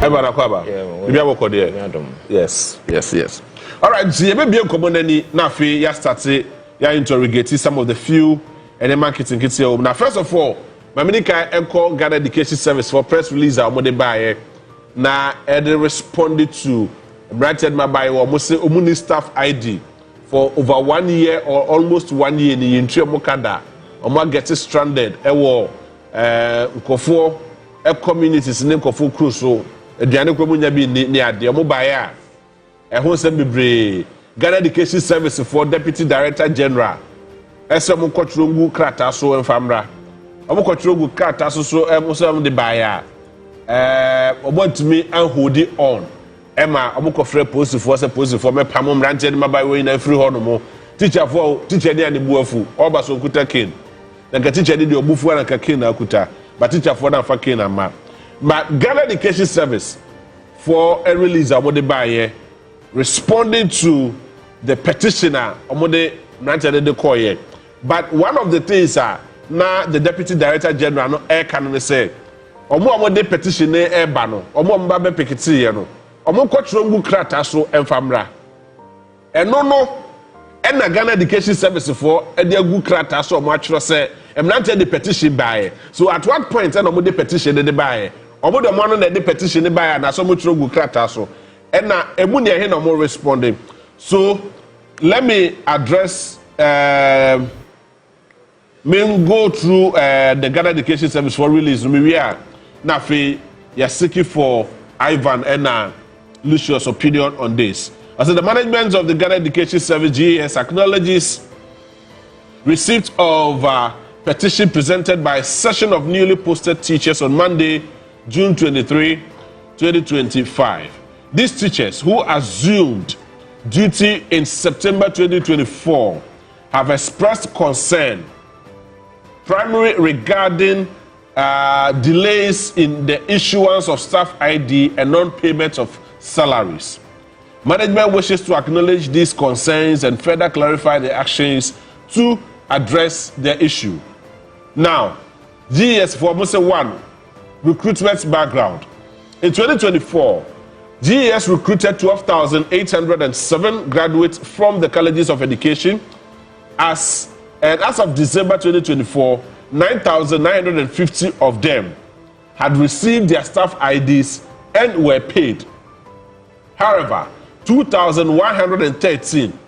Eba Nakwaba. Yes. All right, so maybe commonly now ya start ya interrogate some of the few and the marketing kits here. Now, first of all, my Manika Enco Ghana Education Service for press release our mode buy na they responded to granted my buy almost Omuni staff ID for over 1 year or almost 1 year in the entry Mokada. Oma get stranded. Ewo Nkofo communities in Nkofo Cruise so aduane kwa munya bi ni ade omo buy a ehun se bebre Ghana Education Service for Deputy Director General ese mo kwatrongu krata so emfamra omo kwatrongu krata so mo se mo de buy a obotumi anhodi on ema omo kofre post for me pam mrante ma buy we na free hono mo teacher dey and buafu oba so kuta kin na ka teacher dey obufu na ka kin na kuta but teacher for na fa kin na ma but Ghana Education Service for a release amode baye responding to the petitioner amode mrante dey call here. But one of the things now the Deputy Director General no air can say omo amode petition e ba no omo mba be pekiti ye no omo kwatrongu krata so emfamra eno no na Ghana Education Service for e de agu krata so omo atwero se emnante the petition bae. So at what point na omo de petition de bae omo de mo no na de petition de bae na so omo twero gu krata so na emu ne he na omo responding. So let me address go through the Ghana Education Service for release. We are now seeking for Ivan and Lucius' opinion on this. As the management of the Ghana Education Service GES acknowledges receipt of petition presented by a session of newly posted teachers on Monday, June 23, 2025. These teachers who assumed duty in September 2024 have expressed concern primarily regarding delays in the issuance of staff ID and non-payment of salaries. Management wishes to acknowledge these concerns and further clarify the actions to address the issue. Now, GES for Muse 1, recruitment background. In 2024, GES recruited 12,807 graduates from the colleges of education and as of December 2024, 9,950 of them had received their staff IDs and were paid. However, 2,113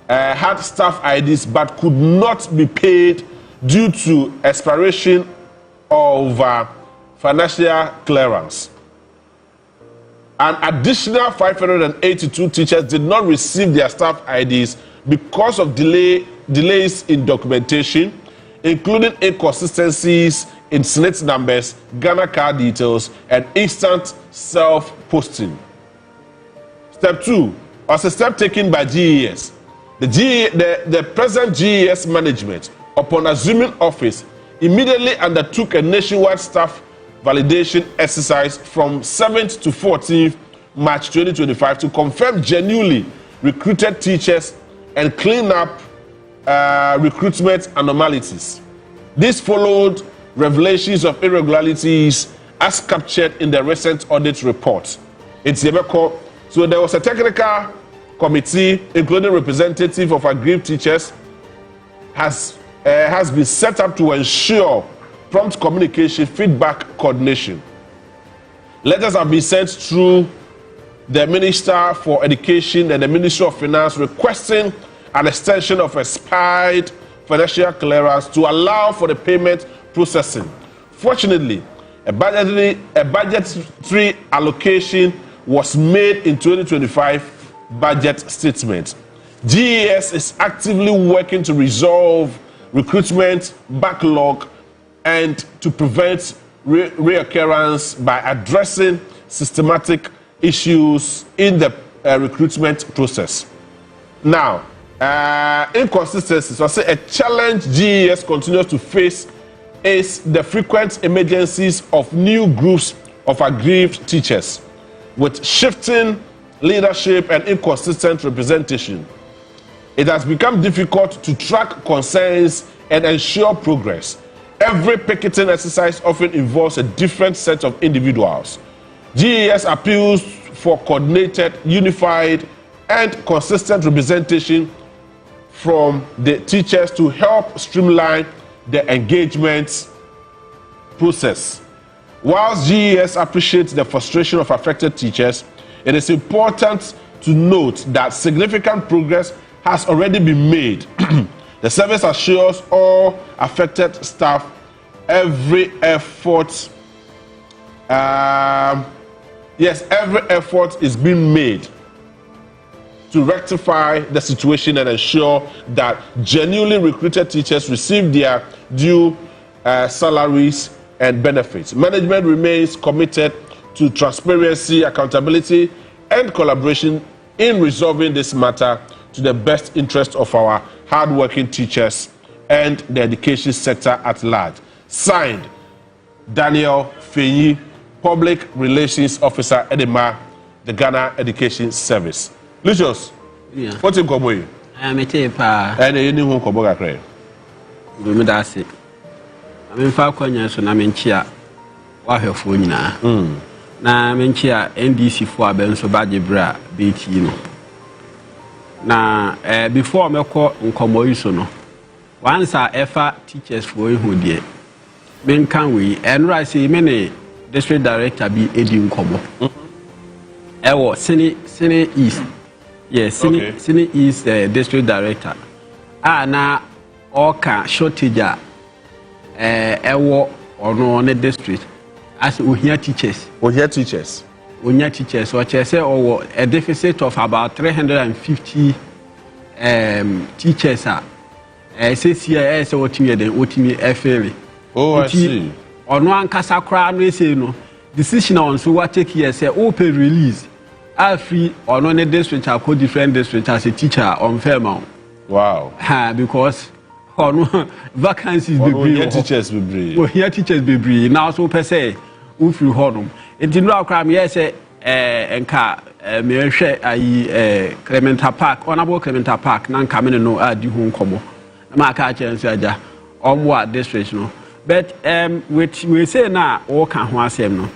had staff IDs but could not be paid due to expiration of financial clearance. An additional 582 teachers did not receive their staff IDs because of delays in documentation, including inconsistencies in SNIT numbers, Ghana card details, and instant self-posting. Step 2, as a step taken by GES, the present GES management, upon assuming office, immediately undertook a nationwide staff validation exercise from 7th to 14th March 2025 to confirm genuinely recruited teachers and clean up recruitment anomalies. This followed revelations of irregularities as captured in the recent audit report. So there was a technical committee, including representative of aggrieved teachers, has been set up to ensure prompt communication, feedback, coordination. Letters have been sent through the Minister for Education and the Ministry of Finance requesting an extension of expired financial clearance to allow for the payment processing. Fortunately, a budgetary allocation was made in 2025 budget statement. GES is actively working to resolve recruitment backlog and to prevent reoccurrence by addressing systematic issues in the recruitment process. Now, inconsistencies, I say a challenge GES continues to face is the frequent emergencies of new groups of aggrieved teachers with shifting leadership and inconsistent representation. It has become difficult to track concerns and ensure progress. Every picketing exercise often involves a different set of individuals. GES appeals for coordinated, unified, and consistent representation from the teachers to help streamline the engagement process. Whilst GES appreciates the frustration of affected teachers, it is important to note that significant progress has already been made. The service assures all affected staff every effort is being made to rectify the situation and ensure that genuinely recruited teachers receive their due salaries and benefits. Management remains committed to transparency, accountability, and collaboration in resolving this matter to the best interest of our hardworking teachers and the education sector at large. Signed, Daniel Feyi, Public Relations Officer, Edema, the Ghana Education Service. Lucius, what's in Koboy? I'm a tape. And you knew who Koboga Cray. That's it. I'm in Falconia, so I'm in Chia. What her phone now? Now I'm in Chia, NDC for Benso Badibra, BT. Now, before I call in Komoisono, once I ever teachers for who dear. Men can we, and I say many district director be Eddie Kobo. Ewo, Sene East. Yes, Sene East district director. Now, all can shortage ewo or no on the district as we hear teachers. We hear teachers. Which I say, a deficit of about 350 teachers. CCIS or Otimi FA. Oh, I see. On one Casacra, we say no decision on so what take years, open release. I free or no district, I call different district as a teacher on Fairmount. Wow. Because no vacancies be brave. Here teachers be brave. Here teachers be brave. Now so per se, ufri honum. It in no crime, yes, enka me share Clementa Park, honorable Clementa Park, nan coming no adi home como. Ma ka chance aja omwa district no. But which we say now all can ho asem no.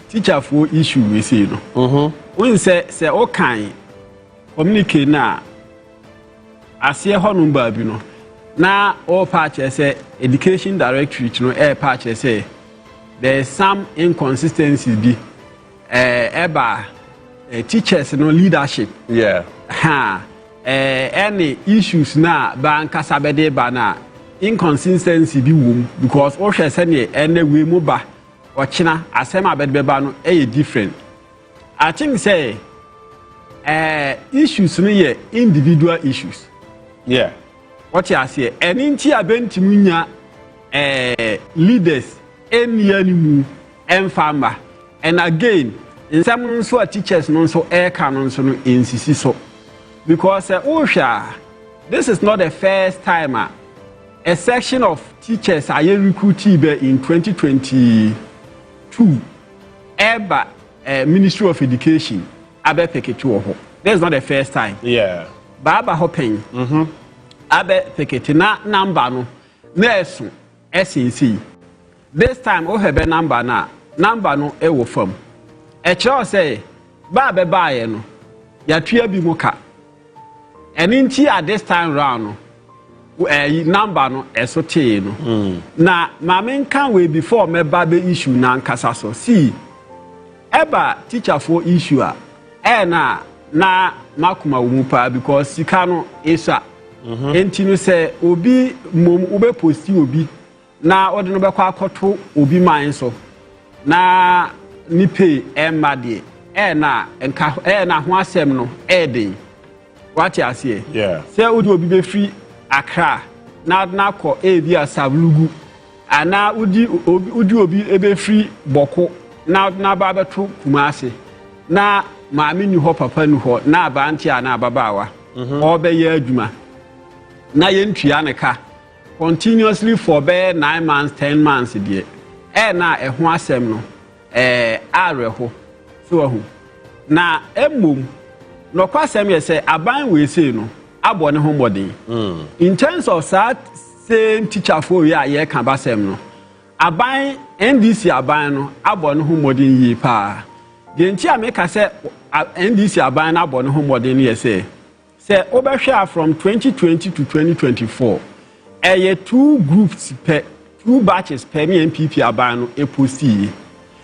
Teacher for issue we say no. When say all kind communicate na as ye honum ba bi no. Na all patch say education directorate no patch say there is some inconsistencies be teachers no leadership. Yeah. Any issues na ban kasabede ba na inconsistency bi wom because o hwe se ne ene we mu ba o kina asem abede ba no different. I think say issues no ye individual issues. Yeah. What you say eninti abentimu nya leaders enianimu enfamba and again in some so teachers no so air canon so no insisi so because this is not the first time a section of teachers are recruited in 2022 eba Ministry of Education abe peketu ho. This is not the first time. Yeah. Baba hoping abe peketi na number no na esu SNC. This time o hebe number no e wo fam. E kire say ba be baaye no ya tua bi mu ka. Eninti at this time round no number no esote no. Na ma men kan we before me ba be issue na nkasa so. See eba teacher for issue a na makuma wo mu pa because sika no esa. Enti no say obi mom ube posti obi na ode no bekwa akoto obi man so na ni pay emma de na ho asem no den what you say yeah say ode obi be free Accra na ko bi asablugu ana udi obi ebe free boko na ba beto Kumasi na maami ni ho papa ni ho na abanti ana babawa obeye adwuma na yentua ne ka continuously for 9 months 10 months die na ho asem no areho so ho na emom no kwasem ye say aban we say no abone ho modern in terms of that same teacher for we ye kan basem no aban NDC aban no abɔ ne ho modern yi pa de nti a make say NDC aban na abɔ ne ho modern ye say obehwe from 2020 to 2024 two groups per 2 batches per NPP aban no eposti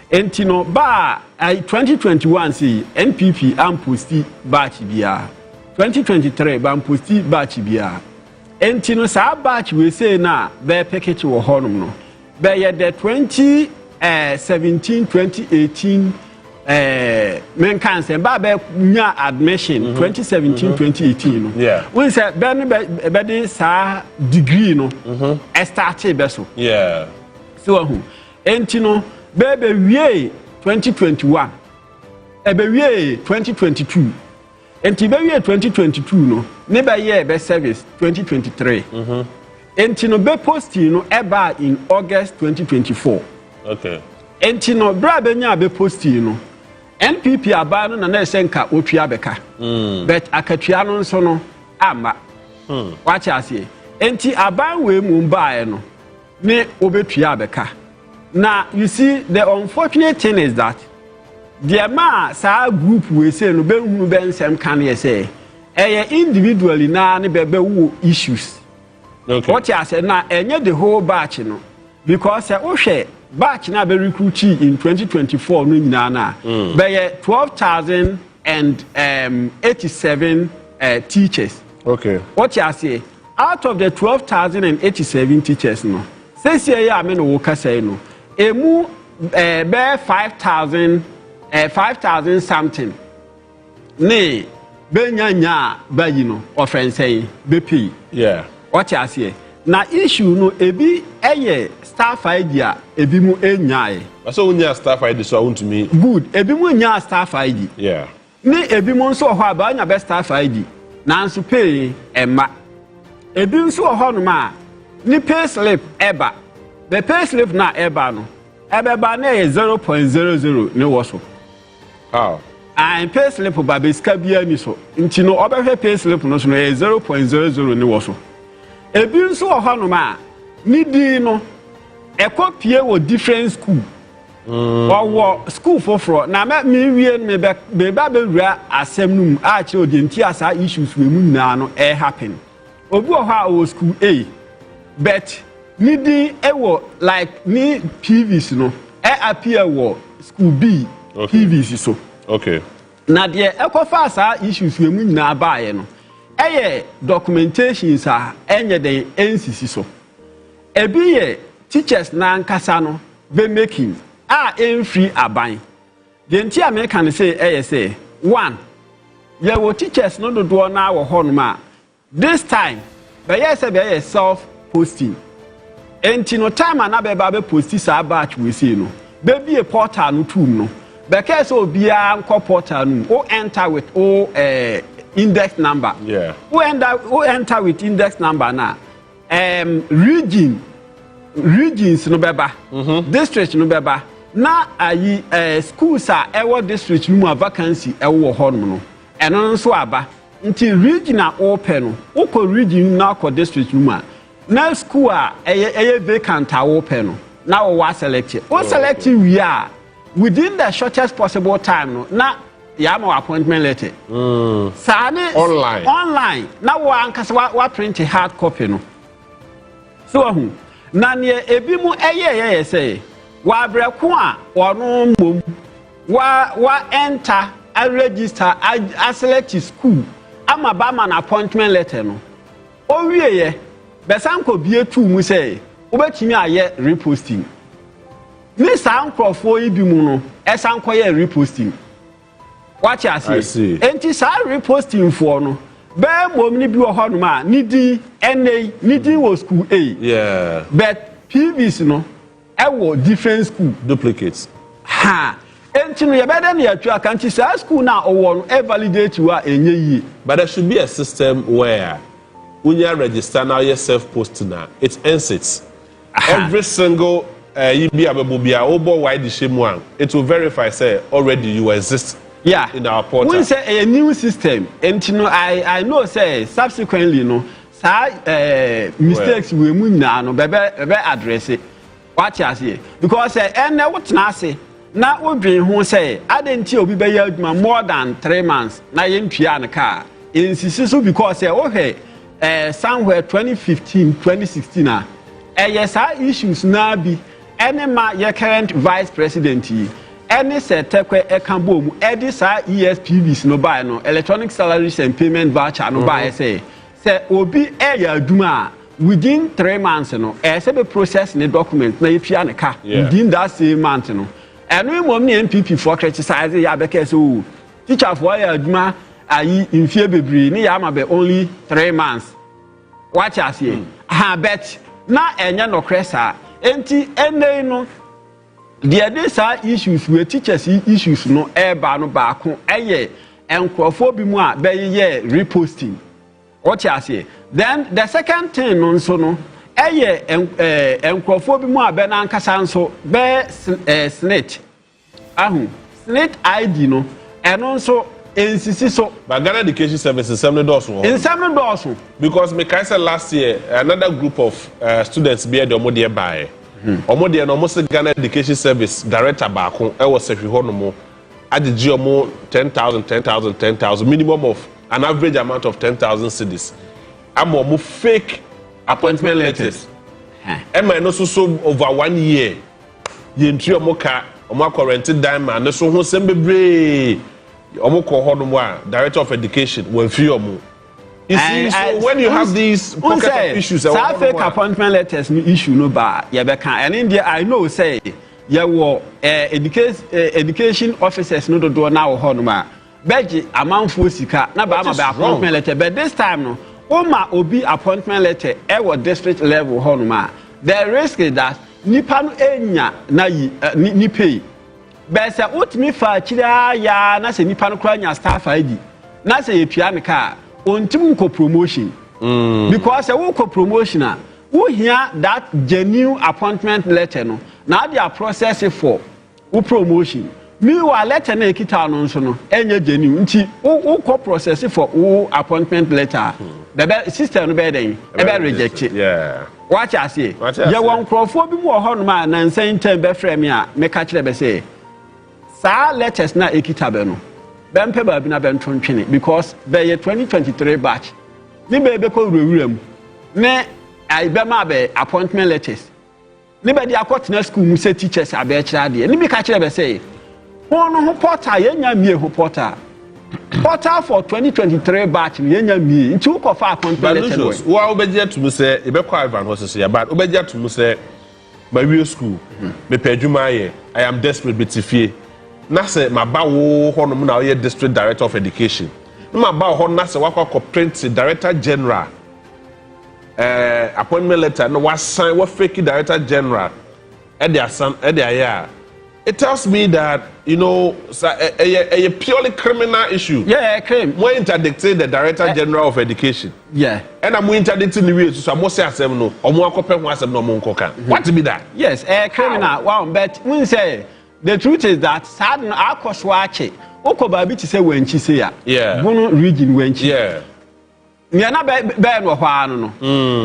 enti no ba 2021 see NPP amposti batch bia 2023 ba amposti batch bia enti no sa batch we say na be package wo honum no be ye the 2017 2018 men can say ba be nya admission 2017 2018 no we say be the sa degree no start be so so enti no be wie 2021 be wie 2022 enti be wie 2022 no ne be ye be service 2023 enti no be posti no eba in August 2024 enti no bra be nya be posti no NPP aba no na esenka otua beka but akatua no nso no ama watch ase enti aban we mu bae no ne obetua beka. Now, you see, the unfortunate thing is that the man sa group we say no ben sem can say individually na ne be issues. What you say na enye the whole batch no because share batch na be recruit in 2024 no nyina na be 12,087 teachers. What you say out of the 12,087 teachers no say ya me no wo kasa no emu be 5,000 something ne benyanya bayi no offense be pay what you say na issue no ebi eye staff idea ebi mu enyae so unya staff ID so want me good ebi mu nya staff ID ne ebi mu nso ho aba nya be staff ID na nso pay emma ebi nso ho no ma ni pay slip eba the pay slip na eba no ebeba na 0.00 ne wo so how and pay slip ba be ska bia ni so nti no obehwe pay slip no so no 0.00 ne wo so ebi nso wo ho no ma ni di no ekopie wo different school wo school for na me wie me ba be wura asem num a che odi nti asa issues we mu na no happen obi wo ha wo school A but nidi ewo like ni PVs no appear wo school B PVs so na de ekofa asa issues we mu nyina baaye no documentations a enye den NCC so ebi ye teachers na nkasa no be making free aban de nti American say say one ye wo teachers no dodo na wo ho no ma this time be self posting enti no time na be ba be posti sa batch we see no be a portal no tool no because obia nko portal no o enter with index number who enter with index number na regions no beba district no beba na ayi schools a ewo district no vacancy ewo ho no eno nso aba nti regional open no uko region na ko district no na school a vacant open no na we select we are within the shortest possible time no na yama appointment letter sane online na wa ankasa wa print hard copy no so ahu na ne ebi mu say wa breko a ono mom wa enter a register a select school ama ba man appointment letter no o wieye besanko bie tu mu say obetimi aye reposting ni sankrofo ibi mu no esanko ye reposting watch as enti sa reposting for no be mom ni bi wo ho no ma nidi NA nidi wo school A but PVs no ewo different school duplicates enti no ye better na yatu akanti sa school na owo no validate wa enye yi but there should be a system where when you register now your self-post now, it ends it. Every single it will verify say already you exist in our portal. We say a new system, and you know I know say subsequently mistakes we now no be address it. What you say? Because and what na say na odwen ho say adenti obi be ya adwuma more than 3 months na yentua ne car insisi so because somewhere 2015 2016 yes issues na bi any ma your current vice president yi any setekwe ekambo mu this ESPVs no buy no electronic salaries and payment voucher no buy say obi ya adwuma within 3 months no say be process the document na yetua ne car within that same month no and we mom ni MPP for criticize ya be say o teacher for ya adwuma ayi infie bebre ni ya ma be only 3 months watch us here bet na enye no cresa enti ene no these issues we teachers issues no eba no baako eye enkrofo bi mu a be ye reposting watch us here then the second thing no so no eye enkrofo bi mu a be na nkasa nso be snitch ahu snitch ID no eno nso insisi so but Ghana Education Services seven doors because me can say last year another group of students be the omo dey buy omo dey no almost Ghana Education Service director baako e was sehwe ho no mo agigi omo 10,000 minimum of an average amount of 10,000 cedis am omo fake appointment letters e man no so over 1 year ye ntri omo ka omo quarantine diamond no so ho sem bebre Director of Education when few more. You see, so when you have these pocket of issues, fake appointment letters no issue no bar. And in there I know say education officers no do now honoma. Beji amount for sika na ba ma appointment letter, but this time no obi appointment letter district level honoma. The risk is that nipa no enya na ni pay. But say utmi fa kira ya na se nipa no kra nya staff ID na se yepia ne ka ontim ko promotion because we ko promotion a we hear that genuine appointment letter no na dia process for we promotion mi wa letter na ekita no nso no enye genuine nti we ko process for we appointment letter the system no be den e be reject yeah watch I say ye won crofo bi mu ho no ma na nsan tem be frame a me ka kire be say sa letters na ekitabe no bempe ba bi na bentontwene because be 2023 batch ni be ko wuram ne ai be ma be appointment letters ni be di akotena school mu se teachers abe kira de ni bi ka kira be say won ho portal yenya mie ho portal for 2023 batch yenya mie nti ko fa appointment letters wo obeje to mu say e be kwa Ivan House ya but obeje to mu say my real school me pedwuma ye I am desperate betifie na se maba wo ho no na ye district director of education na maba ho na se wakwa print director general appointment letter no was sign what fake director general at their son at their year it tells me that you know a purely criminal issue crime we interdictate the director general of education and I'm interdicting the way so I must say asem no omo akope ho asem no omo nkoka what be that yes criminal wow but we say the truth is that sad no akoswache okoba bi ti say wanchi say ya bunu region wanchi me na be no hwa no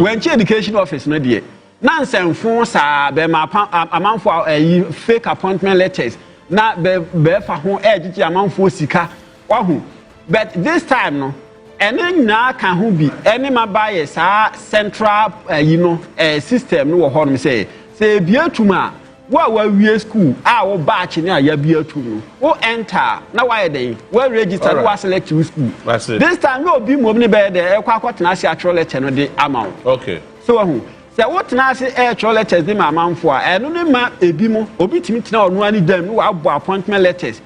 wanchi education office no de na nsemfo sa be ma amanfo fake appointment letters na be fa ho ejiji amanfo sika wahu but this time no ene na ka ho bi ene ma buy sa central system no wo ho no say biatuma wa wie school wo batch ni aya biatum wo enter na why den we register we select you school this time no obi mom ni be there ekwa kwatena ase atro letter no de amount okay so wahu say what na ase atro letters de ma amanfo a eno ni ma ebi mo obi timi tena onu ani dam no abo appointment letters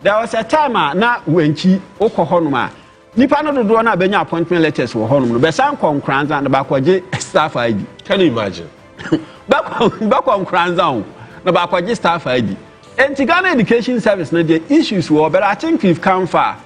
there was a time na wanchi okoho no ma nipa no dodo na benya appointment letters wo honum no be san konkranza na ba kwaje staff ID can you imagine back on Kranzan, no back staff ID. And Ghana Education Service, no the issues were, but I think we've come far.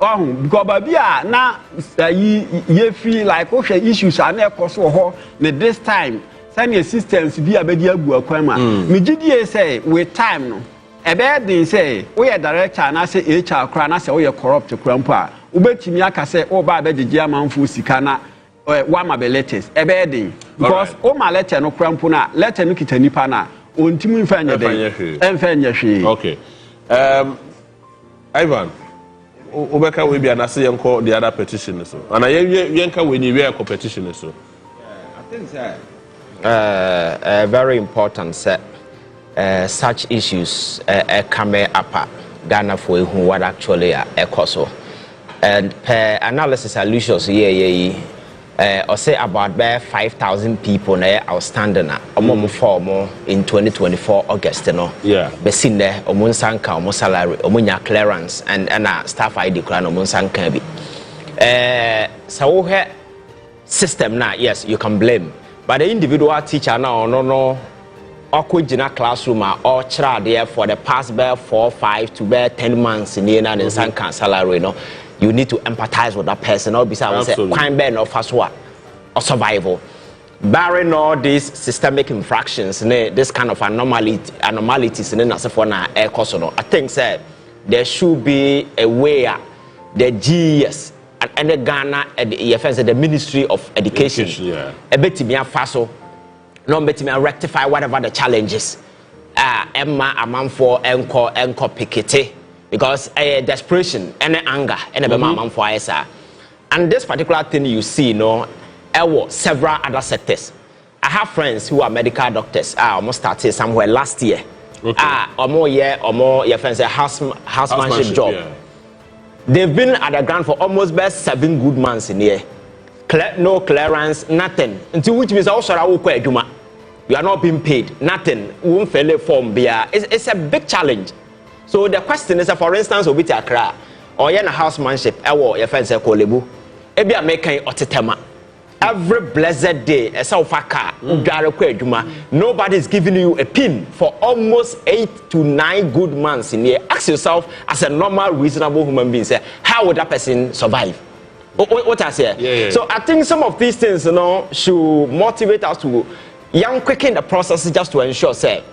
Oh, because Babia now ye feel like okay issues are not possible. This time, send your systems be a bedia buakwema. Me GDA say with time no. A bad thing say we are director and I say HR cran I say we are corrupt crampa. Ubetimi aka say oh ba be the German fu sikana. one my letters ebedi because all my letter no krampuna letter no kita nipa na ontimi mfa nya den emfa nya hwe okay Ivan obeka we bia na se yenko the other petition so and yenka we ni we competition so I think very important set such issues come up Ghana for who what actually so and per analysis solutions or say about 5,000 people outstanding form in 2024 August yeah be seen there omunsanka salary omunya clearance and staff ID kran omunsanka bi so we system now yes you can blame but the individual teacher now no okujina classroom or chira there for the past 4 5 to 10 months in the sanka salary you need to empathize with that person or besides crime burn or faswa or survival barring all these systemic infractions this kind of anomalies in I think there should be a way the GES and the Ghana the Ministry of Education a bit me faso no bit me rectify whatever the challenges Emma amount for encore pikete because desperation and anger and a for ISA. And this particular thing you see, several other sectors. I have friends who are medical doctors. I almost started somewhere last year. Okay. Or more year, or more your friends a housemanship job. Yeah. They've been at the ground for almost 7 good months in here. No clearance, nothing. Until which means also you are not being paid, nothing. Won't fail form. It's a big challenge. So the question is, for instance, obi Accra or na housemanship, your friends say kolebu, ebi a making otetema. Every blessed day, nobody is giving you a pin for almost 8 to 9 good months in here. Ask yourself, as a normal, reasonable human being, say, how would that person survive? What I say? Yeah. So I think some of these things, should motivate us to quicken the process just to ensure, say,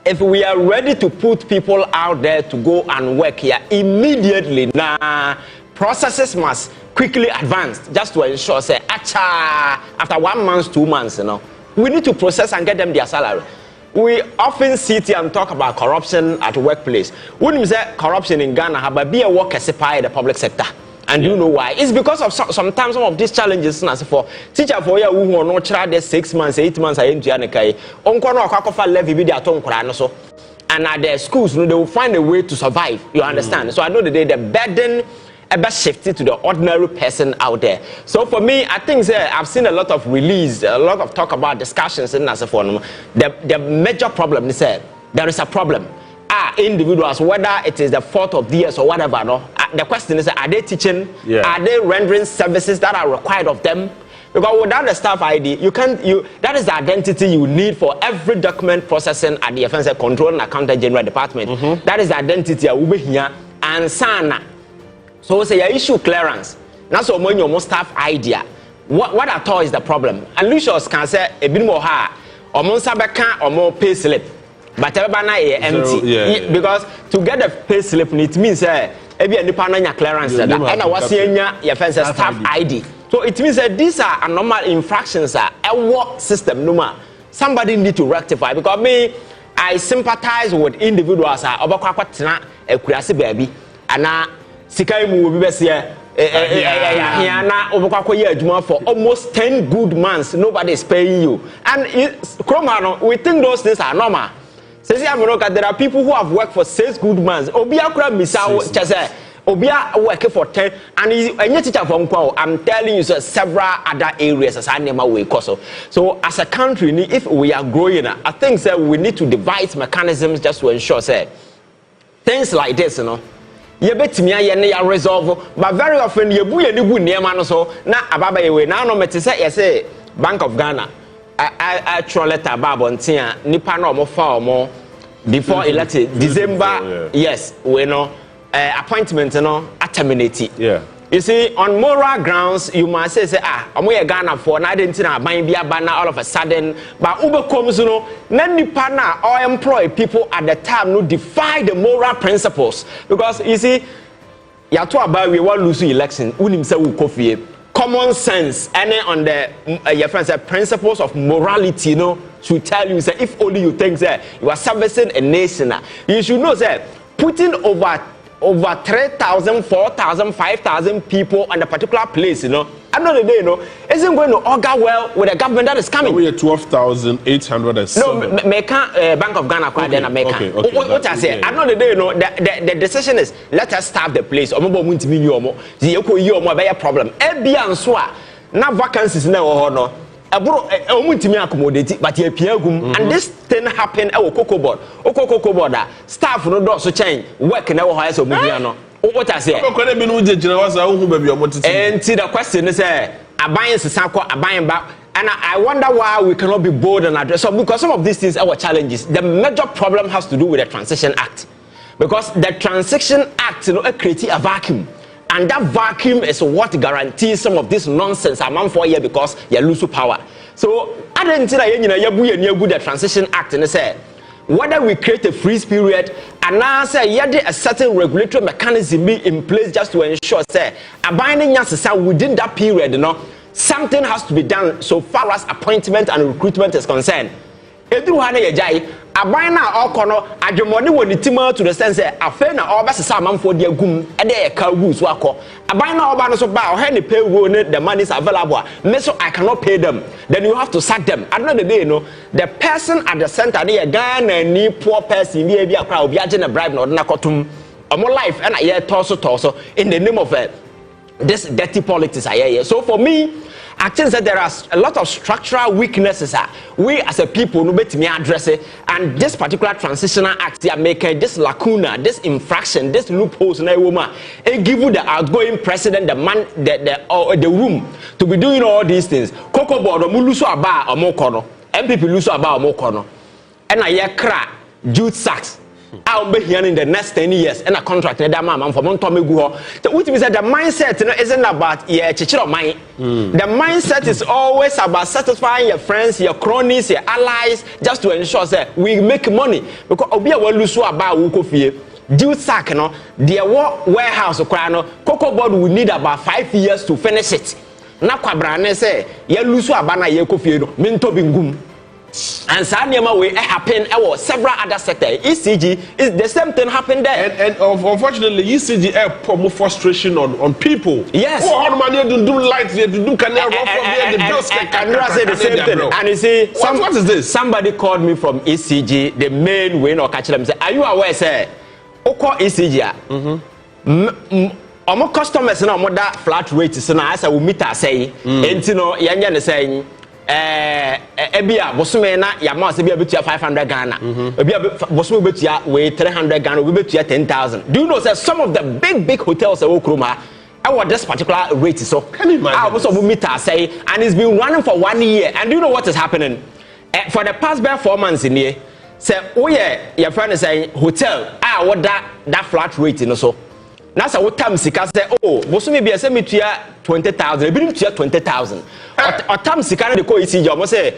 if we are ready to put people out there to go and work here immediately, processes must quickly advance just to ensure, say, after 1 month, 2 months, we need to process and get them their salary. We often sit here and talk about corruption at the workplace. When we say corruption in Ghana, but be a worker in the public sector. And you know why? It's because of sometimes some of these challenges. For teacher for you who are not tried 6 months, 8 months, I ain't levy and at the schools, they will find a way to survive. You understand? So I know that the burden ever shifted to the ordinary person out there. So for me, I think I've seen a lot of release, a lot of talk about discussions in the major problem is there is a problem. Individuals, whether it is the fault of DS or whatever, the question is, are they teaching? Yeah. Are they rendering services that are required of them? Because without the staff ID, that is the identity you need for every document processing at the Offense Control and Accountant General Department. Mm-hmm. That is the identity of here and Sana. So say you issue clearance. That's when your staff idea. What at all is the problem? And Lucius can say a bit more high or Monsabeka or more pay slip. But everybody empty because to get a pay slip it means every independent clearance and I was seeing your fence staff ID. So it means that these are normal infractions a work system somebody need to rectify because me I sympathize with individuals obakwatena ekurase baby ana sikai mu obi bese for almost 10 good months nobody is paying you and we think those things are normal. There are people who have worked for 6 good months. Obia working for 10 and teacher from I'm telling you several other areas as I name away. So as a country, if we are growing, I think we need to devise mechanisms just to ensure things like this, you bet me I resolve, but very often you buy any good name and so now ababa you now no me say Bank of Ghana. I actually letter about nipa no more before elected December. Yes, we know appointment terminate. Yeah. You see, on moral grounds, you must say I'm Ghana for na didn't buying be a banner all of a sudden. But Uber comes, nipa na or employ people at the time who defy the moral principles because you see, you talk about we want lose election. Unim say we coffee. common sense and on the your friends principles of morality, you know, should tell you say if only you think that you are servicing a nation, you should know that putting over 3,000, 4,000, 5,000 people on a particular place, you know, at the end of the day, you know, isn't going to augur well with a government that is coming. We are 12,807. No, Bank of Ghana, then America. What I say, at the end of the day, you know, the decision is let us start the place. Or maybe we the problem. Now vacancies now, no. But and this thing happened at Cocoa Board. Cocoa Board, staff no do so change work na hire so movie what I say. And see the question is abayin sisako abayin back. And I wonder why we cannot be bold and address so because some of these things are challenges. The major problem has to do with the Transition Act. Because the Transition Act, you know, creates a vacuum. And that vacuum is what guarantees some of this nonsense among 4 years because you lose power. So I didn't say the Transition Act and say whether we create a freeze period and now say a certain regulatory mechanism be in place just to ensure say a binding within that period, you know, something has to be done so far as appointment and recruitment is concerned. Aban na okono adwemone woni tima to the sense afa na obesesa amanfo de agum e dey ka gu so akọ aban na oba no so ba o he pay go the money is available me so I cannot pay them, then you have to sack them. At the end of the day, you know, the person at the center dey Ghana ni poor person bi akra obi age na bribe na odna kotum omo life and I torso in the name of this dirty politics I hear. So for me, I think that there are a lot of structural weaknesses we as a people no bet me address it, and this particular transitional act they are making this lacuna, this infraction, this loopholes na woman and give you the outgoing president the man the room to be doing all these things. Cocoa Board muluso aba omokono MPP luso aba omokono and I hear cry Jude Sachs I'll be here in the next 10 years and a contract that man for Montomegu. Which means that the mindset isn't about money. The mindset is always about satisfying your friends, your cronies, your allies, just to ensure that we make money. Because Obia will lose about Wukofie. Due sack, no, their warehouse, Cocoa Board will need about 5 years to finish it. Nakwabrane say, ye lose abana ye kofie, minto bingum. And Sanyama way happen several other sectors. ECG is the same thing happened there. And unfortunately, ECG promote frustration on people. Yes. Oh, how many do lights here to do canal the bills and say the same thing. And you see, what is this? Somebody called me from ECG, the main way or catch them say, are you aware, say, Oko ECG? Our customers now that flat rate is now as I will meet us say, and you know, Yanyan is saying. Ebia bosume na ya ma se bia betua 500 Ghana ebia bosume betua we 300 Ghana we betua 10,000. Do you know that some of the big hotels at Okroma want this particular rate so can you imagine also meter say and it's been running for 1 year and do you know what is happening for the past 4 months in here say oh yeah your friend is saying hotel what that flat rate you know so now so what time sika say oh bosume bia say metua 20,000 ebi metua 20,000 or time sika na dey call ECG almost say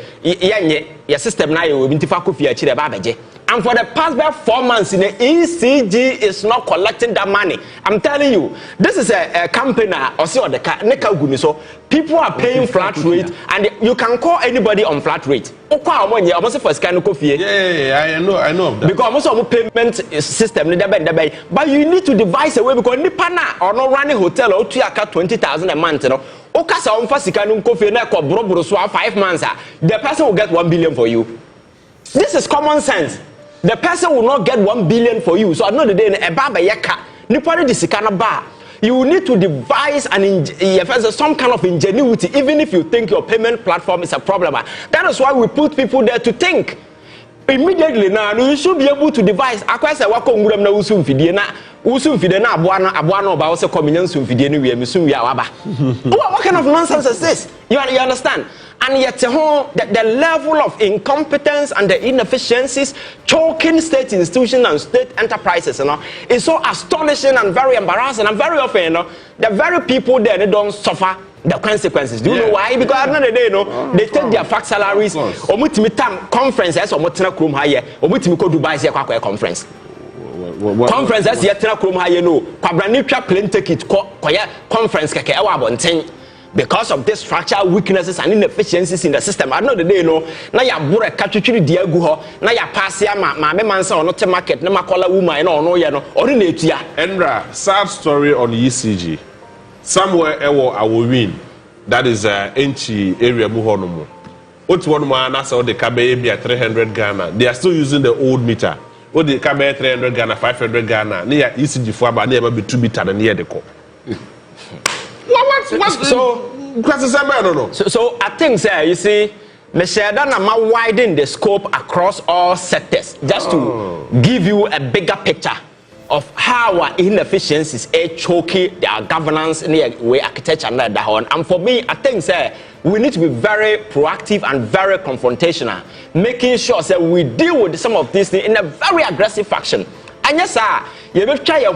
your system na you bintifa kofi a chire ba beje and for the past 4 months in the ECG is not collecting that money. I'm telling you this is a company or see on the neka gumi so people are paying flat rate and you can call anybody on flat rate okwa omonye almost for scan kofi yeah I know of that because almost payment system but you need to devise a way because nipa na or no running hotel or tuaka 20,000 a month no okasa on for scan kofi na ko brobro so 5 months the person will get 1 billion for you. This is common sense. The person will not get 1 billion for you. So at the end of the day, a baba yaka, nipari disikana ba. You need to devise some kind of ingenuity, even if you think your payment platform is a problem. That is why we put people there to think. Immediately now, you should be able to devise. Akwese wako ngurem na usumfidie na abuano ba ose communion sumfidie ni we misum ya waba. What kind of nonsense is this? You understand? And yet the level of incompetence and the inefficiencies choking state institutions and state enterprises, you know, is so astonishing and very embarrassing. And very often, you know, the very people there, they don't suffer the consequences. Do you know why? Because at the end of the day, you know, they take their fact salaries. Conferences or Motina Krum Higher, or Dubai conference. Conferences yet Krum Higher, no, Quabranitra plane ticket, conference, Kaka, 10. because of this structural weaknesses and inefficiencies in the system. I know the day no na ya bore katwetwiri dia gu ho na ya pass ya ma me man say ono te market na makola woman na ono ye no ori na etua. Endra, sad story on ECG. Somewhere ewo awowin, that is Enchi area mu hono mu. Otu one man na say the kabe be 300 Ghana. They are still using the old meter. What the kabe 300 Ghana, 500 Ghana. Near ECG for about near be 2 meter na near the co. So I think, sir, you see, Meshadana widen the scope across all sectors just to give you a bigger picture of how our inefficiencies are choking their governance in the way architecture and that one. And for me, I think, sir, we need to be very proactive and very confrontational, making sure that we deal with some of these things in a very aggressive fashion. And yes, sir, you will try,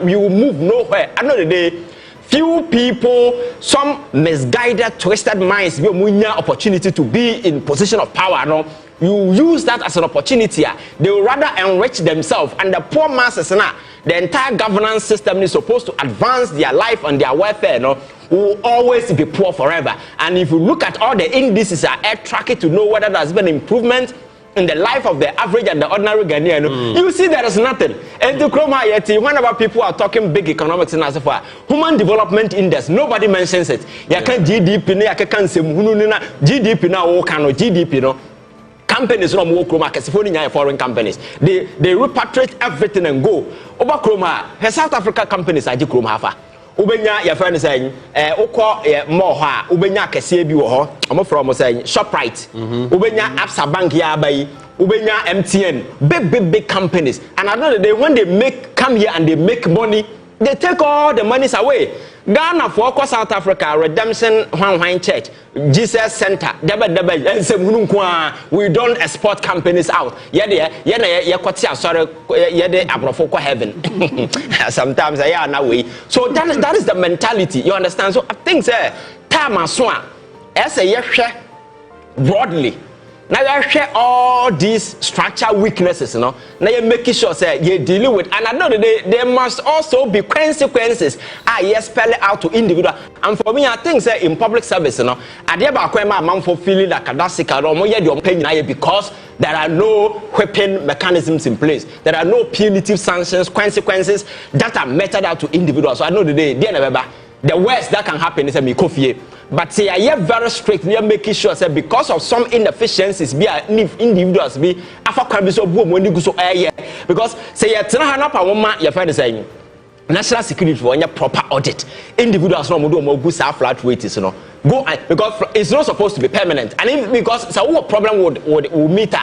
we will move nowhere. Another day, few people, some misguided, twisted minds, give you opportunity to be in position of power. No, you use that as an opportunity. They will rather enrich themselves, and the poor masses, the entire governance system is supposed to advance their life and their welfare. No, will always be poor forever. And if you look at all the indices, track it to know whether there's been improvement in the life of the average and the ordinary Ghanaian, you see there is nothing. And to Chroma Yeti, whenever people are talking big economics and as far human development index, nobody mentions it. You can GDP, you can say GDP now, GDP no. Companies no more Chroma, foreign companies. They repatriate everything and go. Over Chroma, South Africa companies are Chroma Hafa. Ubenya your friend is saying ukọ more ha ubenya kese bi wo ho omo from saying Shoprite ubenya Absa Bank ya abai ubenya MTN big companies, and I know that they when they come here and they make money, they take all the monies away. Ghana for South Africa Redemption Hwan Church GES Center we don't export companies out. Sorry, heaven. Sometimes I are now way. So that is the mentality. You understand? So I think time as one as a broadly. Now you share all these structural weaknesses, Now you making sure you dealing with, and at the end of the day, there must also be consequences. Yes, spell it out to individual. And for me, I think in public service, I dear man for feeling like a because there are no whipping mechanisms in place. There are no punitive sanctions, consequences that are meted out to individuals. So I know the worst that can happen is a mikofie. But say I am very strict. We are making sure that because of some inefficiencies, be individuals be so because say your friend is saying national security for a proper audit. Individuals no do good flat wages, go because it's not supposed to be permanent. And if because so what problem would meet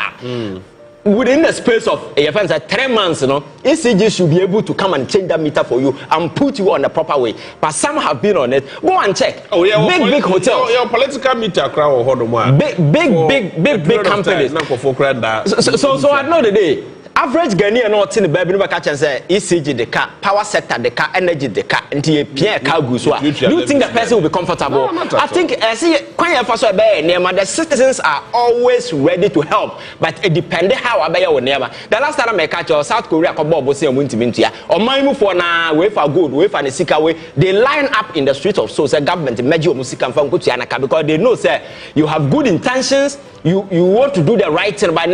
within the space of 3 months, ECG should be able to come and change that meter for you and put you on the proper way. But some have been on it. Go and check. Oh yeah, big hotels. Your political meter crowd or big companies. So at the end of the day, average Ghanaian not in the baby never catch and say ECG the car, power sector the car, energy the car, and Pierre car goes. Do you think the person will be comfortable? I think the citizens are always ready to help, but it depends how I or never. The last time I catch South Korea or my for now way for good, way for the sick away, they line up in the streets of so government major music because they know say you have good intentions. You want to do the right thing, but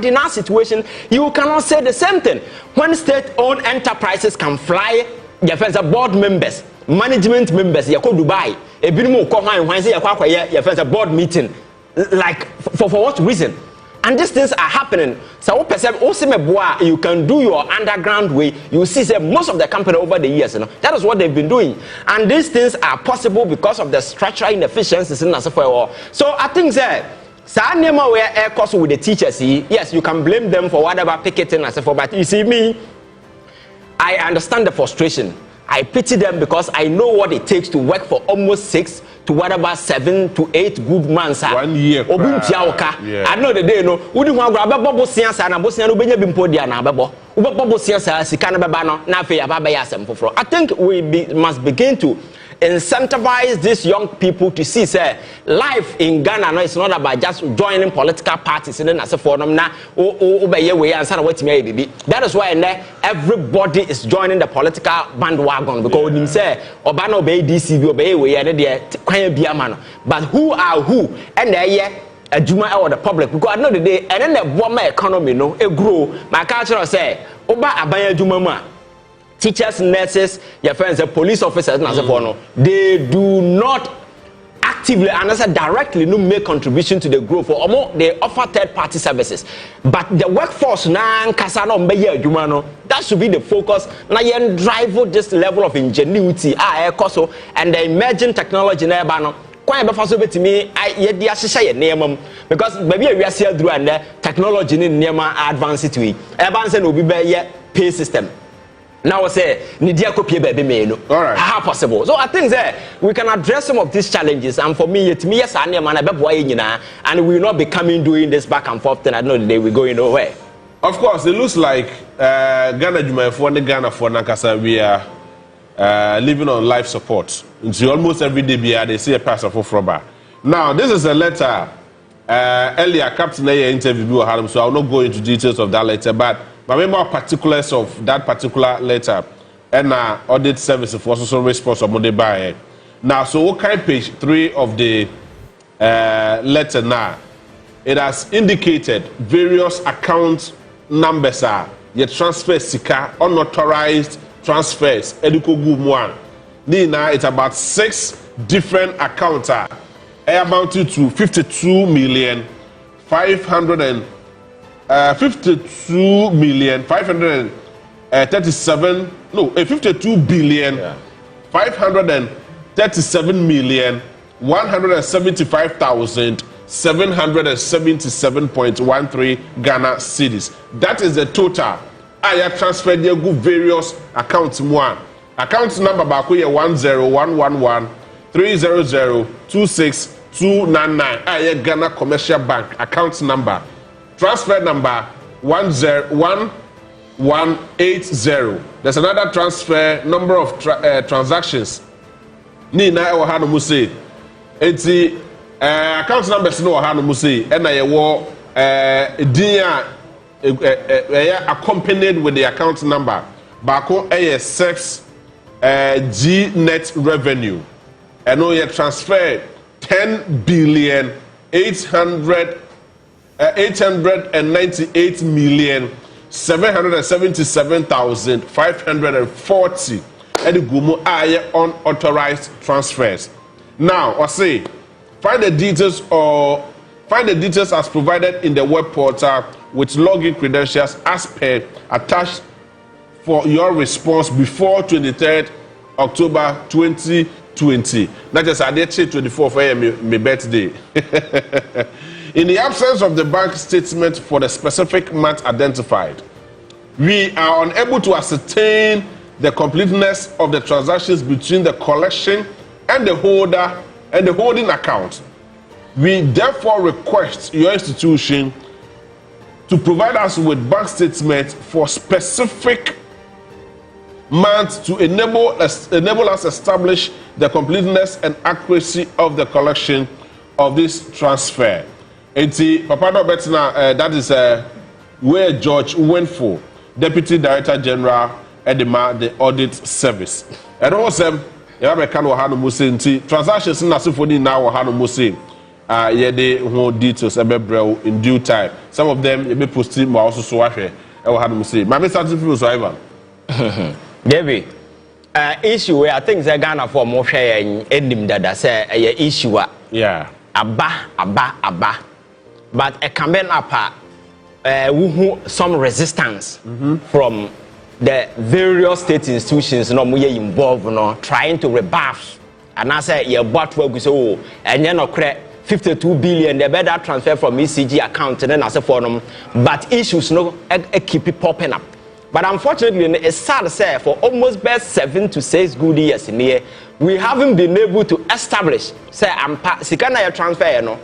in our situation, you cannot say the same thing. When state-owned enterprises can fly, your friends are board members, management members, you go Dubai, a bit more your friends are board meeting, like for what reason? And these things are happening. So you can do your underground way. You see most of the company over the years, that is what they've been doing. And these things are possible because of the structural inefficiencies in Asafo. So I think where air course with the teachers, yes, you can blame them for whatever picketing Asafo, but you see me, I understand the frustration. I pity them because I know what it takes to work for almost 6 to whatever 7 to 8 good months. 1 year. Yeah. I know the day no. Udi ho agba babo siansa na bosia no benya bimpo dia na babo. Babo siansa sika na beba no na afi ababa ya asem foforo. I think we must begin to incentivize these young people to see say life in Ghana no it's not about just joining political parties and then as a forum na obeye we answer what me bibi. That is why everybody is joining the political bandwagon because him say oba na obey DCB obey we and there kwan bia ma no. But who are who and there adwuma or the public because at the end of the day and then the woman economy no e grow my culture say oba aban adwuma mu a teachers, nurses, your friends, the police officers, no, they do not actively and directly no make contribution to the growth or more they offer third-party services. But the workforce now, that should be the focus. Now you drive this level of ingenuity, and the emerging technology now. Quite to me, because maybe we are still doing the technology in advanced to it. Advanced will be pay system. Now I say, Nidia copy baby me. All right. How possible? So I think that we can address some of these challenges. And for me, yes, and we will not be coming doing this back and forth. And I know the day we're going nowhere. Of course, it looks like Ghana Juma for the Ghana for Nakasa we are living on life support. So almost every day they see a pastor for Froba. Now this is a letter earlier Captain A interview had him, so I will not go into details of that letter, but more particulars of that particular letter and audit service for social response of Monday by now. So what kind page 3 of the letter now? It has indicated various account numbers are yet transfer sika unauthorized transfers. Eduko Nina, it's about 6 different accounts are amounted to 52 billion 537 177,777.13 Ghana cedis. That is the total. I have transferred the various accounts. One account number bakuye 1011130026299. I have Ghana Commercial Bank account number. Transfer number 10180. There's another transfer number of transactions. Nina Ohana Muse. It's account numbers no Ohana Muse. And I war accompanied with the account number. Bako AS6 G net revenue. And no yet transferred 10,898,777,540 and the Gumo Aye unauthorized transfers. Now, I say, find the details as provided in the web portal with login credentials as per attached for your response before 23rd October 2020. That is I did say 24th for my birthday. In the absence of the bank statement for the specific month identified, we are unable to ascertain the completeness of the transactions between the collection and the holder and the holding account. We therefore request your institution to provide us with bank statements for specific months to enable us establish the completeness and accuracy of the collection of this transfer. Papa Betina, that is where George went for Deputy Director General Edema, the Audit Service. And also, you have a kind of Hanu Musin transactions in Nasufoni now Hanu Musin. They hold details in due time. Some of them you may post more also so I Hanu Musin. My Mr. Tifu so Ivan. David, issue where I think the Ghana for more share in ending that say a issue. Yeah. Abba. But a campaign up some resistance from the various state institutions no involved no trying to rebuff. And I say your bought work so and you know 52 billion they better transfer from ECG account and then as a forum. But issues no keep it popping up. But unfortunately, it's sad to say for almost best 7 to 6 good years in here, we haven't been able to establish say sikana transfer no.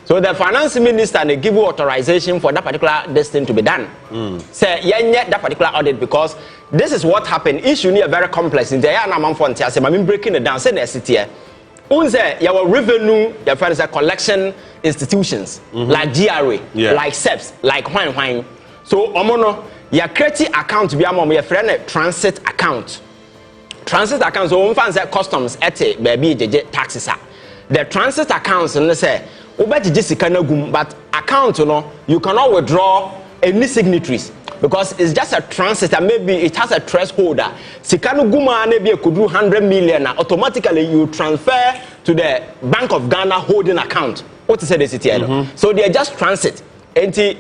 So So the finance minister they give you authorization for that particular this thing to be done. Say yeah that particular audit because this is what happened. Issue is very complex. In the year I'm breaking it down. Say the city. Unse your revenue, your friends collection institutions like GRA, like SEPS, like Wine. So omono your credit account be among your friend transit account. Transit accounts so fans customs ete baby taxes are. The transit accounts and say obeti jisika na gum but account no you cannot withdraw any signatories because it's just a transit and maybe it has a threshold. Sikano guma na be could do 100 million automatically you transfer to the Bank of Ghana holding account. What is the city? So they are just transit. Enti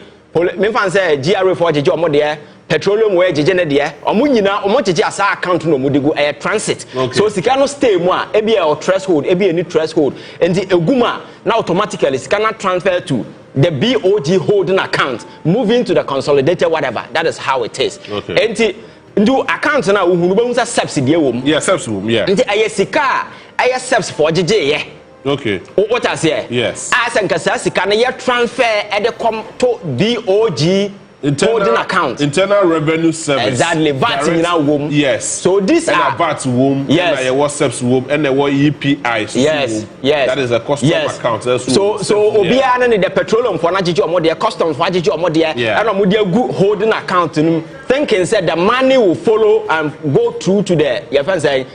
me fan say GRA for jeje omo de petroleum wey jeje na de omo nyina omo jeje asa account no mo de go transit. So sikano stay mu a e be a threshold e be any threshold enti eguma na automatically sikana transfer to the BOG holding account moving to the consolidated whatever. That is how it is. Enti ndu account na uhunu be unsa subsidy wom. Yeah, subsidy wom, yeah. Enti ayesika ayesubs for jeje ye. Okay. What I say? Yes. As and Kasasika, na transfer at the come to BOG holding account. Internal Revenue Service. Exactly. VAT in our womb. Yes. So this are VAT womb. Yes. And WhatsApp's womb and the EPI. Yes. Yes. That is a custom account. So Obiana need the petroleum for Najiji or the customs for Najiji or the and Omudia good holding account. Thinking said the money will follow and go through to the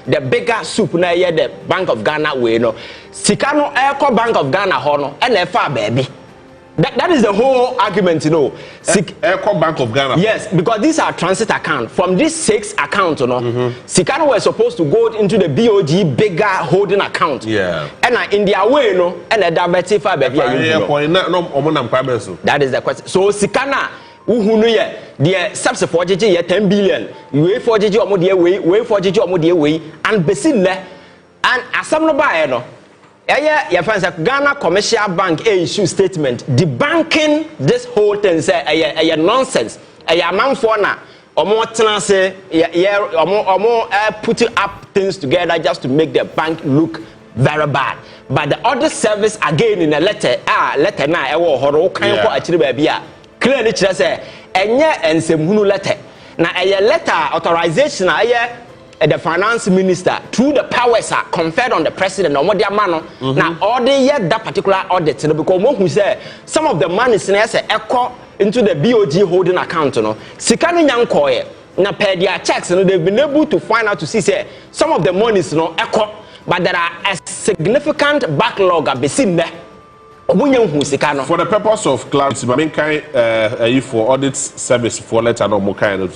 the bigger soup na the Bank of Ghana way no. Sikano Eco Bank of Ghana hono and FA baby. That is the whole argument, you know. Eco Bank of Ghana. Yes, because these are transit accounts. From these 6 accounts, you know, Sikano were supposed to go into the BOG bigger holding account. Yeah. And in their way, you know, and the diabetes baby. That is the question. So Sikana. Uhunu ye the subs for GG 10 billion we for GG omodie we for GG omodie we and besin le and asam no ba no your friends Ghana Commercial Bank issue statement debunking this whole thing say a nonsense a man for na omo tena say omo putting up things together just to make the bank look very bad. But the other service again in a letter letter na e wo horo kan ko akire ba bia clearly say enye ensemhunu letter na a letter authorization the finance minister through the powers are conferred on the president no more mano na order yet that particular audit because who say some of the money say echo into the BOG holding account no sika no nyankoye na per their checks no they've been able to find out to see say some of the monies no echo but there are a significant backlog besin there. For the purpose of clarity, I mean, for audit service for letter no more kind of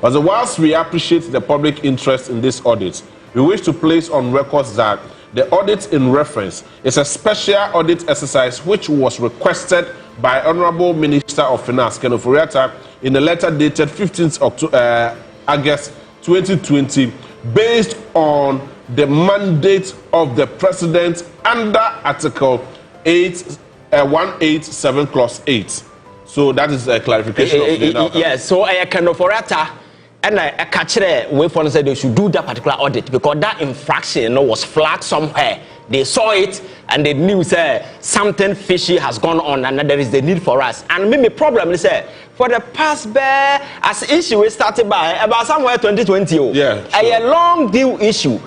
as whilst we appreciate the public interest in this audit, we wish to place on records that the audit in reference is a special audit exercise which was requested by Honorable Minister of Finance Ken Ofori-Atta in a letter dated 15th August 2020, based on the mandate of the President under Article 187 clause 8. So that is a clarification of the yes, so I can Ofori-Atta and I catch it way for say they should do that particular audit because that infraction was flagged somewhere. They saw it and they knew something fishy has gone on and there is the need for us. And maybe problem is for the past as issue we started by about somewhere 2020. Yeah, sure. A long deal issue.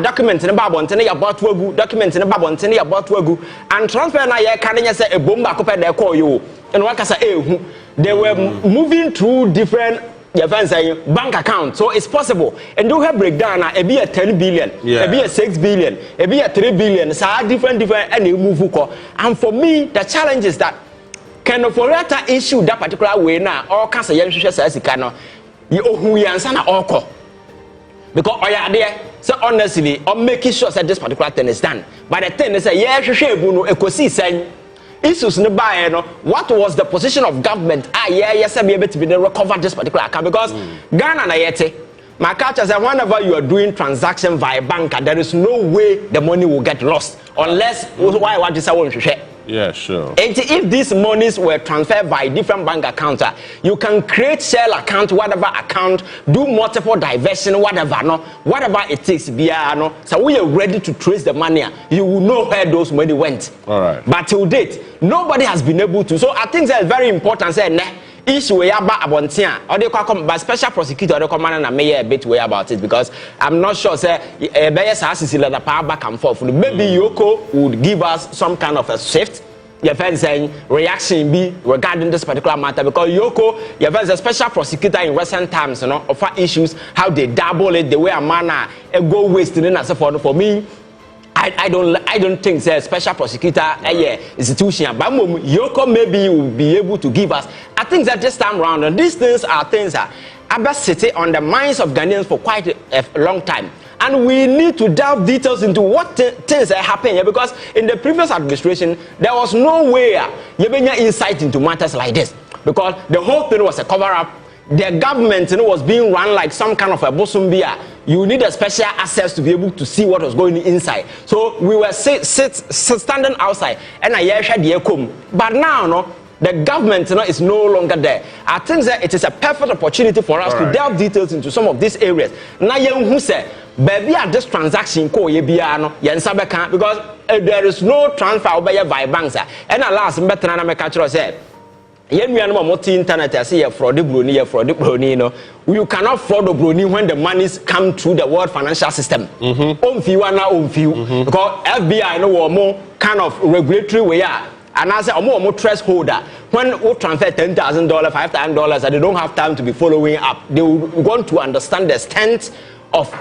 Document in about one about Wagu, document in about one about Wagu, and transfer na ye can say a bomb back up there call you. And what can say they were moving through different bank account, so it's possible. And do have breakdown a be a 10 billion, a be a 6 billion, a be a 3 billion. So different and you move. And for me, the challenge is that can Ofori-Atta issue that particular way now, or can say you says cannot you who you answer all because are there. So honestly, I'm making sure that this particular thing is done. But the thing is issues no buy no what was the position of government yes be able to be recover this particular account because Ghana na yete my culture say whenever you are doing transaction via bank there is no way the money will get lost unless why want to say won hwehwe Yeah, sure. And if these monies were transferred by different bank accounts, you can create shell account, whatever account, do multiple diversion, whatever, no, whatever it takes, no. So we are ready to trace the money. You will know where those money went. All right. But till date, nobody has been able to. So I think that's very important. Say, issue way about abontia or they come by special prosecutor they come and may a bit way about it because I'm not sure say the power back and forth. Maybe Yoko would give us some kind of a shift. Your friend saying reaction be regarding this particular matter because Yoko, your friend is a special prosecutor in recent times, you know, of issues, how they double it, the way a man go wasting and so forth. For me, I don't think say special prosecutor institution, but Yoko maybe will be able to give us. I think that this time around, and these things are things that are been sitting on the minds of Ghanaians for quite a long time. And we need to delve details into what things are happening here because in the previous administration, there was no way you get insight into matters like this because the whole thing was a cover-up. The government was being run like some kind of a bosumbia. You need a special access to be able to see what was going inside. So we were standing outside and I heard the come. But now, no, the government is no longer there. I think that it is a perfect opportunity for us to delve details into some of these areas. Now, who say, baby, at this transaction, because there is no transfer by banks. And alas, better than I catch said. Internet fraud brony, no. You cannot fraud the brony when the monies come through the world financial system. Because FBI no more kind of regulatory way. And I say more threshold when we transfer $10,000, $5,000, and they don't have time to be following up. They want to understand the extent of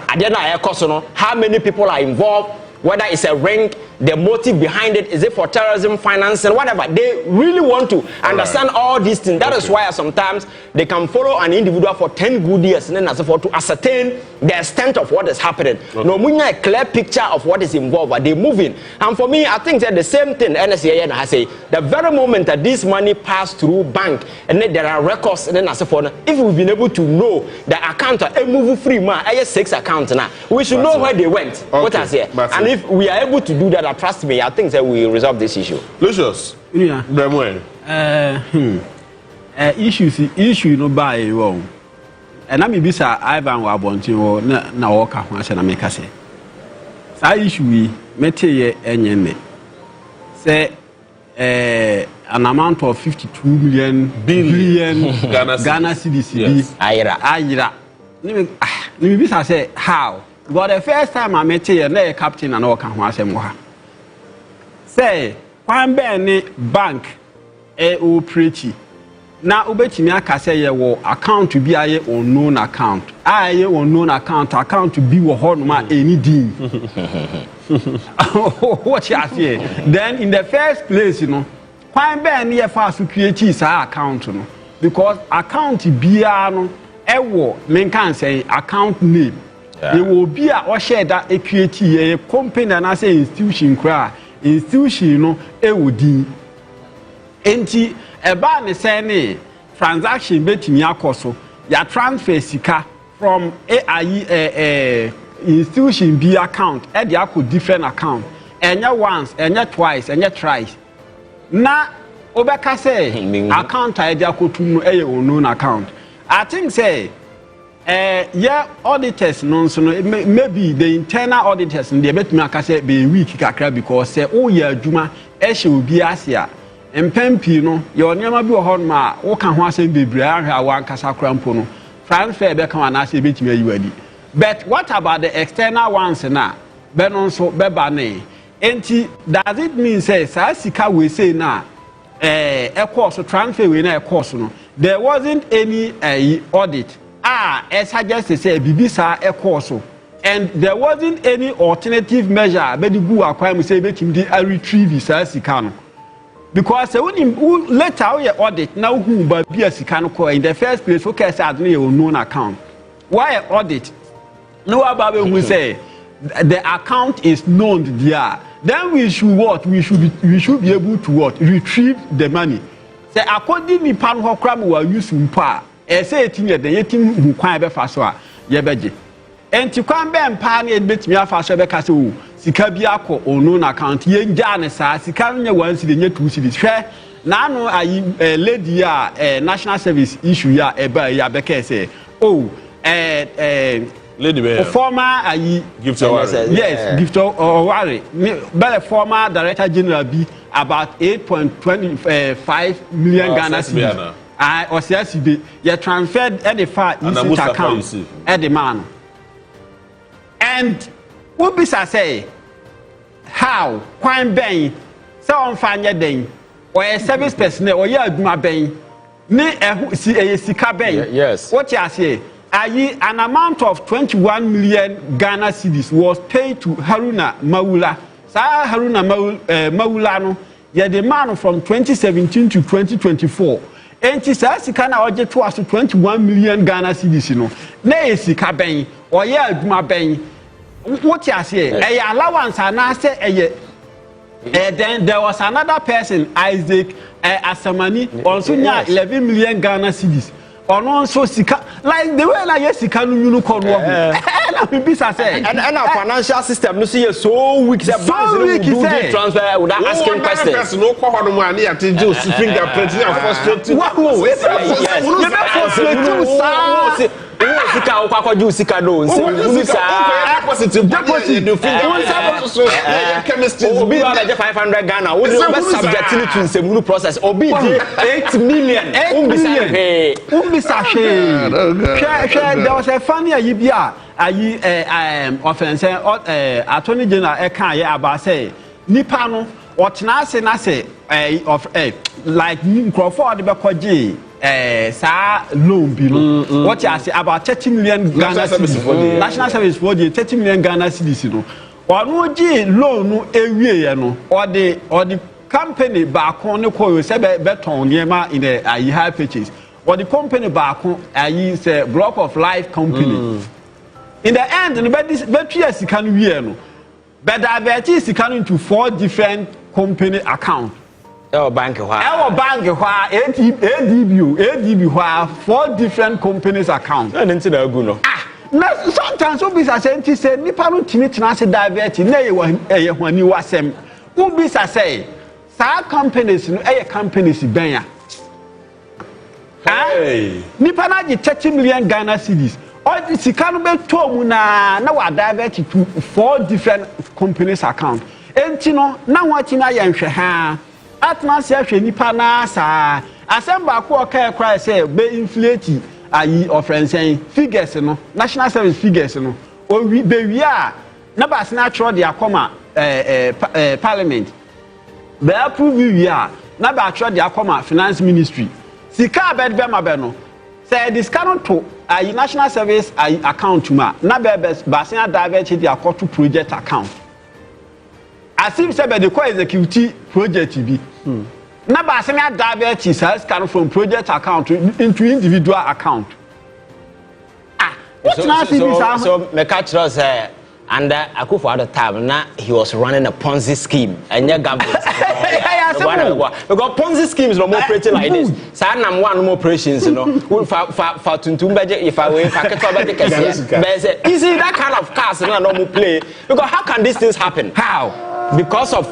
how many people are involved, whether it's a ring, the motive behind it, is it for terrorism, finance, and whatever. They really want to understand all these things. That is why sometimes they can follow an individual for 10 good years and then as for to ascertain the extent of what is happening. No, we need a clear picture of what is involved, but they're moving. And for me, I think that the same thing NSA has say the very moment that this money passed through bank and then there are records and then as for if we've been able to know the account a move free man, I 6 accounts now. We should know where they went. What I say. And if we are able to do that, trust me, I think that we will resolve this issue. Lucius, issue no buy wrong. And I mean, this Ivan Wabonti na walk up once and I make a say. So issue we met ye and say an amount of 52 million billion Ghana CDC. Ayra. Let me say how. But the first time I met you, a captain and all can once more. Say, one bank o preachy. Now, Ubetinia say your account to be a unknown account. I unknown account to be a hornma any dean. What you say? Then in the first place, you know, why ban near fast to create his account, you know, because account be no men can say account name. There will be a share that a create a company and I say institution cry. Institution no ewudi enti eba ne say transaction betimi akoso ya transfer sika from institution B account e dey akọ different account enya once enya twice enya thrice na obeka say account e dey akọ tunu unknown account. I think say auditors no maybe the internal auditors in the betumi aka say be weak kakra because say o ya adwuma e hye obi asia empempi no ye onyama bi wo ho ma wo ka ho asem bebre ahwa wa nkasa krampo no transfer be kan na say betumi ayiwadi. But what about the external ones na be no so be ba ne enti does it mean say sa sika we say na course transfer we na course no there wasn't any audit as suggested say bibisa a course and there wasn't any alternative measure but the go acquire say betim dey retrieve this sika no because when later we audit now who ba bia sika no in the first place okay say adno your known account why audit no about who say the account is known there then we should what we should be able to what retrieve the money say according to pan hokram we use mpa say etinye the yetim hu kwan be fa so a ye beje enti kwan bɛn paa ne betumi afa so bɛka sɛ o sika bi akɔ ono na account yen gya ne saa sika no nye 1 cedi nye 2 cedi hwɛ na no ayi lady a national service issue ya eba ya bɛka sɛ o lady be former ayi gift award yes gift award be former director general bi about 8.25 million Ghana cedis or CSB you transferred at the far easy account at the man and what be say how kwan ben say on fanya den or a service personnel or ya aduma ben ne sika ben yes what you say an amount of 21 million Ghana cedis was paid to Haruna Mawula. Sa Haruna Mawula no ye the man from 2017 to 2024. Enti sa sika na oje to aso 21 million Ghana cedis no. Na e sika ben or ye aduma ben. What you say? E allowance ana say e then there was another person Isaac Asamani also nya 11 million Ghana cedis. Ono so sika like the way na yesika no nyunu ko no na me bisa say and our financial system no see so weak that banks no do the transfer without asking questions no ko hono ma na ya te jo fingerprint na frustrate wow it's frustrate sika o kwakọ ju sika no nse positive deposit the fingerprint chemistry obi na je 500 Ghana we dey subject to nsemunu process obi di 8 million there was a funny ayibia ayi offense attorney general kan ye about say nipa no otena ase na say of like Crawford be kwaje sa loan bi no what you say about 30 million Ghana cedis national service for the 30 million Ghana cedis no ono ji loan no ewie no or the company back on the call say beton niema in the high purchase or the company back ayi say block of life company in the end no bet years can we no but divert sika into 4 different company account bank ADB 4 different companies account and into the no sometimes so be say nipa no timi tena se divert na ye hwani wasem who be say sa companies no companies ben ya nipa na ji 30 million Ghana cedis all the sika no be to mu na wa divert to 4 different companies account enti no na wati na ye nhwe ha atmosphere hwe nipa na sa assemble ko okay cry say be inflate ayi offense figures no national service figures no o be wi a na ba se na tro de akoma parliament be approve wi a na ba tro de akoma finance ministry sika bed be ma be no say this cannot to ayi national service ayi account ma na be ba se na divert de akoto project account asim say be the co execute project bi na ba se na divert sales can from project account into individual account what na so me catch us under Akufo at the time na he was running a Ponzi scheme and your government because Ponzi schemes no more operating like this so nam one more operations you know for tuntum budget if I win packet budget you see that kind of cars no more play because how can these things happen how because of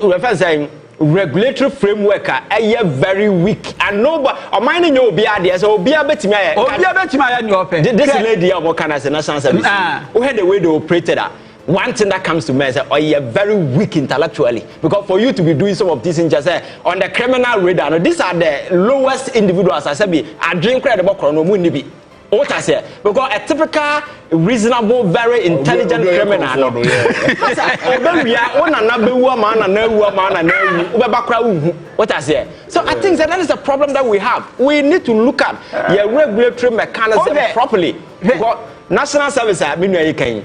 reference saying regulatory framework very weak and nobody mining you be there so be betimi aye ni open this lady am kind as national service who had the way they operated one thing that comes to me is you're very weak intellectually because for you to be doing some of these things just on the criminal radar no, these are the lowest individuals I said be I drink credible chrono be what I say because a typical reasonable very intelligent criminal what I say so I think that is the problem that we have we need to look at your regulatory mechanism properly because national service I mean you can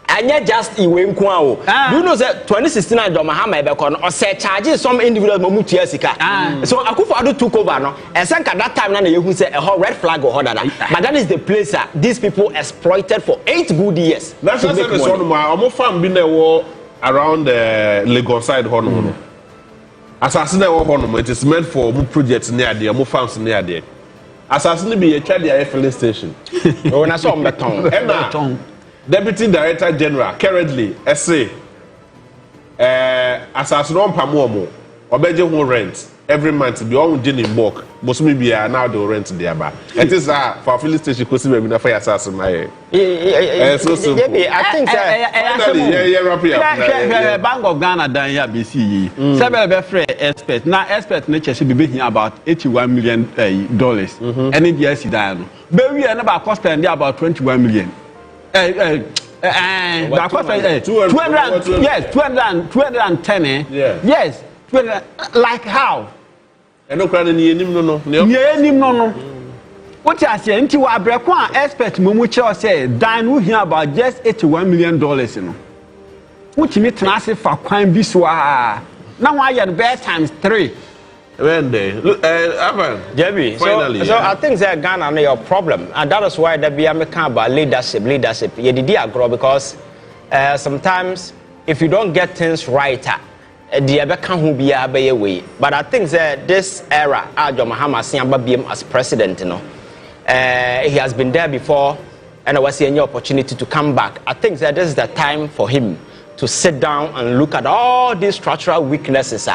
and just iwe nko awo you know say 2016 do mahama ebeko no o say charge some individuals mo mutu asika so Akufo-Addo took over no and sanka that time na yehu say a whole red flag or that but that is the place these people exploited for 8 good years that's the service one mo farm bi na wo around the Lagos side hono no assassin na wo hono it is meant for mo project near there mo farms near there assassin bi ye twa there filling station o na so on beton Deputy Director General currently say asase no mpamo mo obeje ho rent every month be on gin in bulk bosumi bia now the rent there ba it is for filling station kosi be na fire asase my so simple. I think finally wrap it up Bank of Ghana dan ya BC sebe be free expert na expert na chese be here about $81 million any GES dan no be we na ba cost spend about 21 million that cost 200 yes 210 yes 200 like how and no crowd ni enim no what you say nti wa breko a expert mumu che say dan wo here about just $81 million no which me transit for kwan bi so a na wa ya best times 3 when they look Avan Jebi so I think that Ghana no your problem and that is why that be American about leadership you did agro because sometimes if you don't get things right the Abeka who be a way but I think that this era Ajo Mahama Siamba BM as president he has been there before and I was seeing any opportunity to come back. I think that this is the time for him to sit down and look at all these structural weaknesses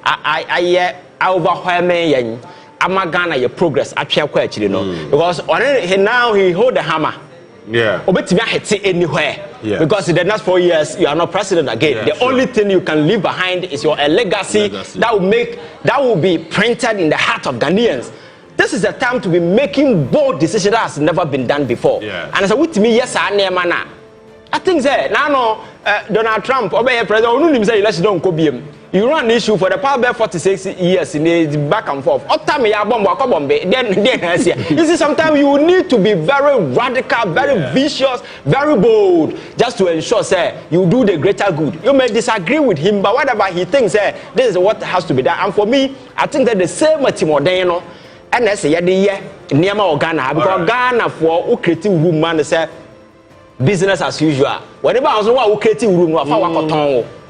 I overwhelm me Ghana your progress actually because now he hold the hammer. Yeah. Anywhere. Yeah. Because in the next 4 years you are not president again. Yeah, the only thing you can leave behind is your legacy that will be printed in the heart of Ghanaians. This is the time to be making bold decisions that has never been done before. Yeah. And I said, with me, yes, I think that now Donald Trump, president, you run an issue for the past 46 years in the back and forth. You see, sometimes you need to be very radical, very vicious, very bold, just to ensure, say, you do the greater good. You may disagree with him, but whatever he thinks, this is what has to be done. And for me, I think that the same Timodeno, and I say, near Ghana, because Ghana for creating room, man, say, business as usual. Whenever I was one creating room, I found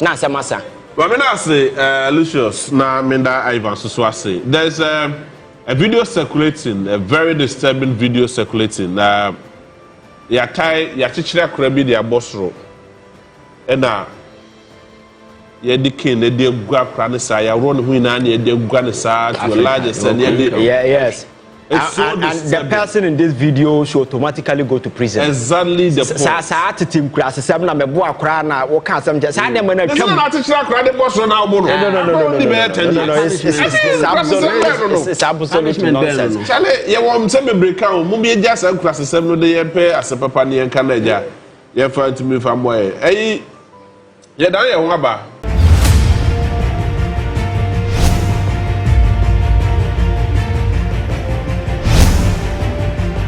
na samasa. Well, I say, Lucius, na Minda Ivan Suswasi. There's a video circulating, a very disturbing video circulating. Yachichira Krebi, their boss row. And Yedikin, the dear Guapranisa, ya run Winani, the Guanisa to a large extent. Yes. So and the person in this video should automatically go to prison. Exactly the point. Sa team class 7 na mebo akra na wo kan sam just say dem na twam. It's not to try cry the boss now no. No, it's absolute nonsense. Chale ye won say me break am mo be just class 7 no dey pay as papa ne kan na ja. Ye fa to me fa moy. Ye dan ye ho aba.